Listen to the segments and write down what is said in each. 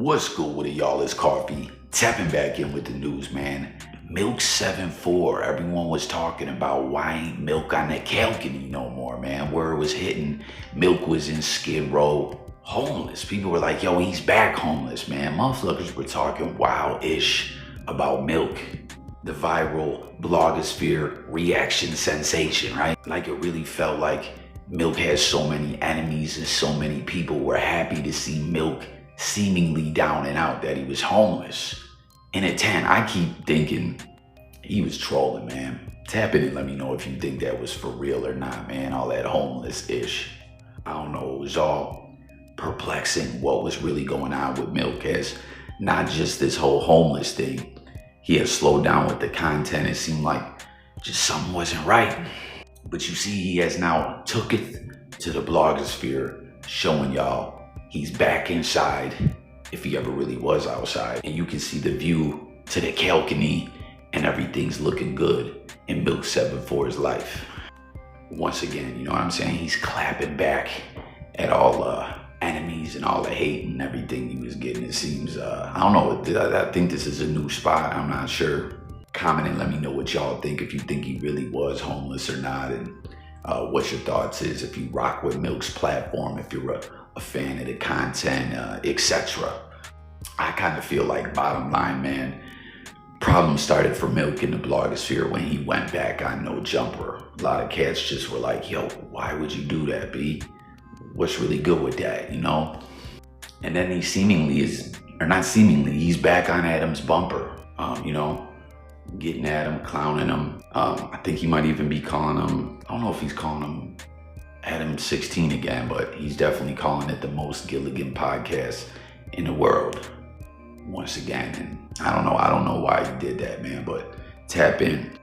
What's good with it, y'all? It's Coffee. Tapping back in with the news, man. Milk74. Everyone was talking about why ain't Milk on that balcony no more, man. Word was hitting. Milk was in Skid Row, homeless. People were like, yo, he's back homeless, man. Motherfuckers were talking wild-ish about Milk. The viral blogosphere reaction sensation, right? Like it really felt like Milk has so many enemies and so many people were happy to see Milk seemingly down and out that he was homeless. In a 10, I keep thinking he was trolling, man. Tap in and let me know if you think that was for real or not, man. All that homeless-ish. I don't know, it was all perplexing what was really going on with Milk, as not just this whole homeless thing. He had slowed down with the content. It seemed like just something wasn't right. But you see, he has now took it to the blogosphere, showing y'all he's back inside, if he ever really was outside. And you can see the view to the balcony and everything's looking good in Milk74's life. Once again, you know what I'm saying? He's clapping back at all the enemies and all the hate and everything he was getting. It seems, I don't know, I think this is a new spot. I'm not sure. Comment and let me know what y'all think, if you think he really was homeless or not, and what your thoughts is, if you rock with Milk's platform, if you're a fan of the content, etc. I kind of feel like, bottom line, man, problems started for Milk in the blogosphere when he went back on No Jumper. A lot of cats just were like, yo, why would you do that, B? What's really good with that, you know? And then he seemingly is, or not seemingly, he's back on Adam's bumper, you know, getting at him, clowning him. I think he might even be calling him, I don't know if he's calling him Adam 16 again, but he's definitely calling it the most Gilligan podcast in the world once again. And I don't know why he did that, man, but tap in.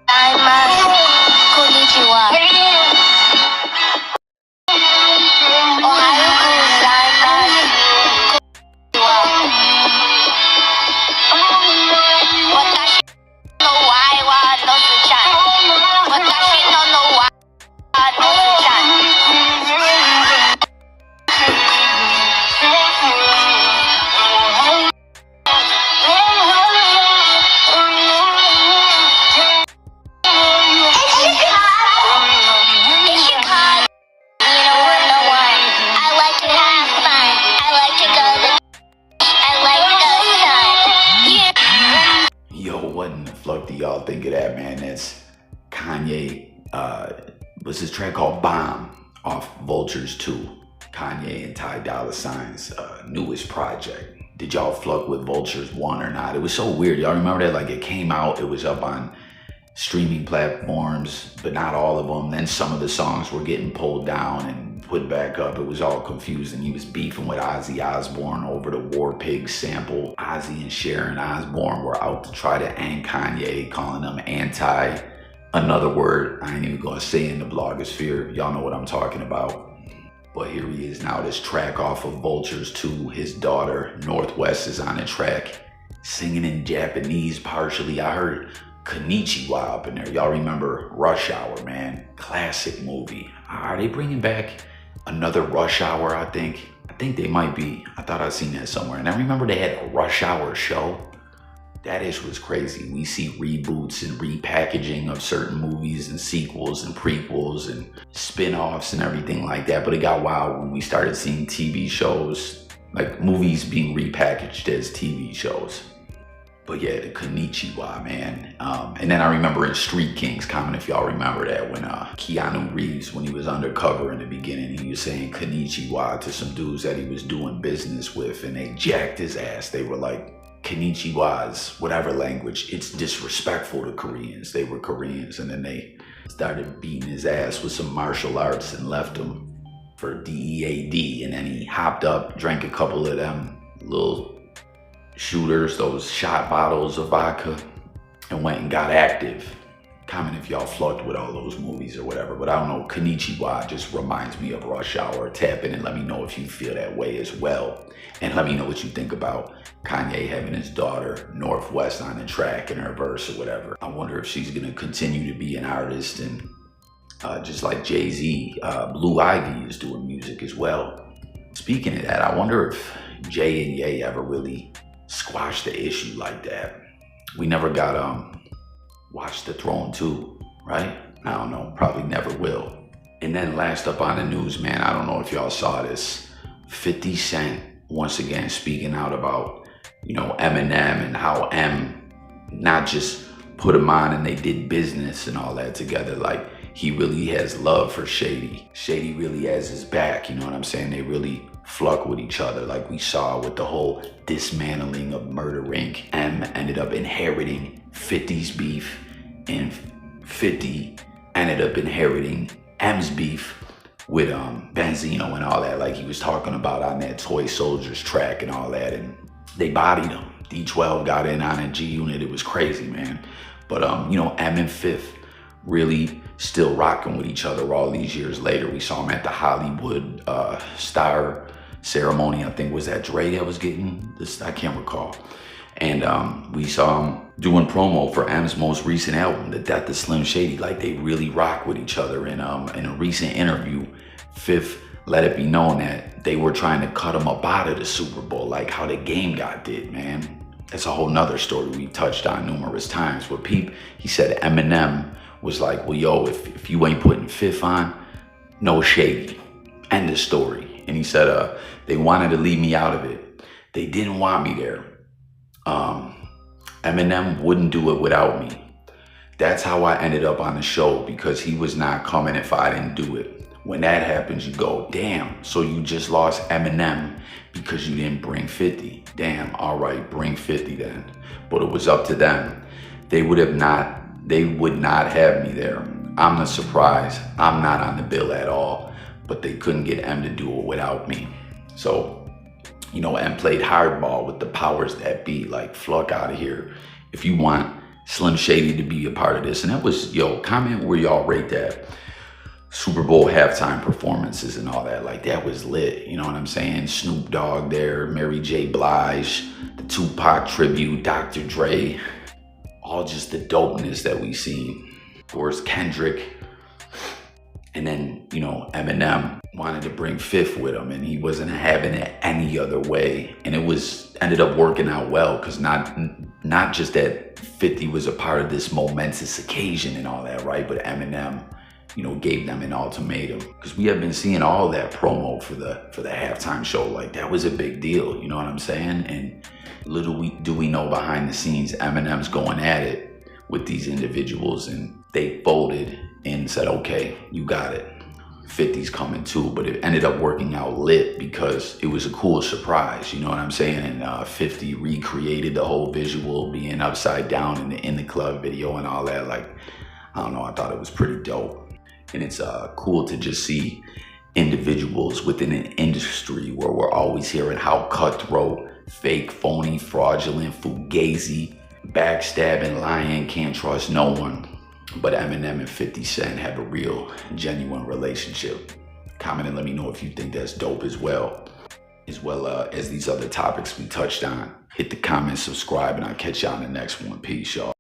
What do y'all think of that, man? That's Kanye, what's this track called? Bomb, off Vultures 2. Kanye and Dolla Sign's newest project. Did y'all fuck with Vultures 1 or not? It was so weird. Y'all remember that? Like, it came out, it was up on streaming platforms, but not all of them. Then some of the songs were getting pulled down and put back up. It was all confusing. He was beefing with Ozzy Osbourne over the War Pigs sample. Ozzy and Sharon Osbourne were out to try to end Kanye, calling him anti, another word I ain't even gonna say in the blogosphere. Y'all know what I'm talking about. But here he is now, this track off of Vultures 2. His daughter, Northwest, is on the track, singing in Japanese partially. I heard Konnichiwa up in there. Y'all remember Rush Hour, man? Classic movie. Are they bringing back another Rush Hour? I think they might be. I thought I'd seen that somewhere. And I remember they had a Rush Hour show. That ish was crazy. We see reboots and repackaging of certain movies and sequels and prequels and spin-offs and everything like that. But it got wild when we started seeing TV shows, like movies being repackaged as TV shows. But yeah, the Konnichiwa, man. And then I remember in Street Kings, comment if y'all remember that, when Keanu Reeves, when he was undercover in the beginning, he was saying Konnichiwa to some dudes that he was doing business with, and they jacked his ass. They were like, Konnichiwa is whatever language, it's disrespectful to Koreans. They were Koreans, and then they started beating his ass with some martial arts and left him for DEAD. And then he hopped up, drank a couple of them little shooters, those shot bottles of vodka, and went and got active. Comment if y'all flunked with all those movies or whatever, but I don't know, Konnichiwa just reminds me of Rush Hour. Tap in and let me know if you feel that way as well. And let me know what you think about Kanye having his daughter, Northwest, on the track in her verse or whatever. I wonder if she's gonna continue to be an artist, and just like Jay-Z, Blue Ivy is doing music as well. Speaking of that, I wonder if Jay and Ye ever really squashed the issue like that. We never got Watch the Throne 2, right? I don't know, probably never will. And then last up on the news, man, I don't know if y'all saw this. 50 Cent once again speaking out about, Eminem and how M not just put him on and they did business and all that together. Like, he really has love for Shady. Shady really has his back, you know what I'm saying? They really fluck with each other, like we saw with the whole dismantling of Murder Inc. M ended up inheriting 50's beef, and 50 ended up inheriting M's beef with Benzino and all that, like he was talking about on that Toy Soldiers track and all that, and they bodied him. D12 got in on a G Unit. It was crazy, man. But M and Fifth really still rocking with each other all these years later. We saw him at the Hollywood Star ceremony. I think was that Dre that was getting this, I can't recall. And we saw him doing promo for M's most recent album, The Death of Slim Shady. Like, they really rock with each other. And in a recent interview, Fifth let it be known that they were trying to cut him up out of the Super Bowl, like how the Game God did, man. That's a whole nother story we touched on numerous times. But Peep, he said Eminem was like, well, yo, if you ain't putting Fifth on, no Shady. End of story. And he said, they wanted to leave me out of it. They didn't want me there. Eminem wouldn't do it without me. That's how I ended up on the show, because he was not coming if I didn't do it. When that happens, you go, damn, so you just lost Eminem because you didn't bring 50. Damn, all right, bring 50 then. But it was up to them. They would not have me there. I'm the surprise. I'm not on the bill at all, but they couldn't get M to do it without me. So, M played hardball with the powers that be, like, fuck out of here. If you want Slim Shady to be a part of this, and that was, comment where y'all rate that Super Bowl halftime performances and all that. Like, that was lit, you know what I'm saying? Snoop Dogg there, Mary J. Blige, the Tupac tribute, Dr. Dre, all just the dopeness that we seen. Of course, Kendrick, and then, Eminem wanted to bring Fifth with him, and he wasn't having it any other way. And it ended up working out well, because not just that 50 was a part of this momentous occasion and all that, right? But Eminem, gave them an ultimatum, because we have been seeing all that promo for the halftime show. Like, that was a big deal, you know what I'm saying? And little do we know behind the scenes, Eminem's going at it with these individuals, and they folded and said, okay, you got it. 50's coming too, but it ended up working out lit because it was a cool surprise, you know what I'm saying? And 50 recreated the whole visual being upside down in the club video and all that. Like, I don't know, I thought it was pretty dope. And it's cool to just see individuals within an industry where we're always hearing how cutthroat, fake, phony, fraudulent, fugazi, backstabbing, lying, can't trust no one. But Eminem and 50 Cent have a real, genuine relationship. Comment and let me know if you think that's dope as well as these other topics we touched on. Hit the comment, subscribe, and I'll catch y'all in the next one. Peace, y'all.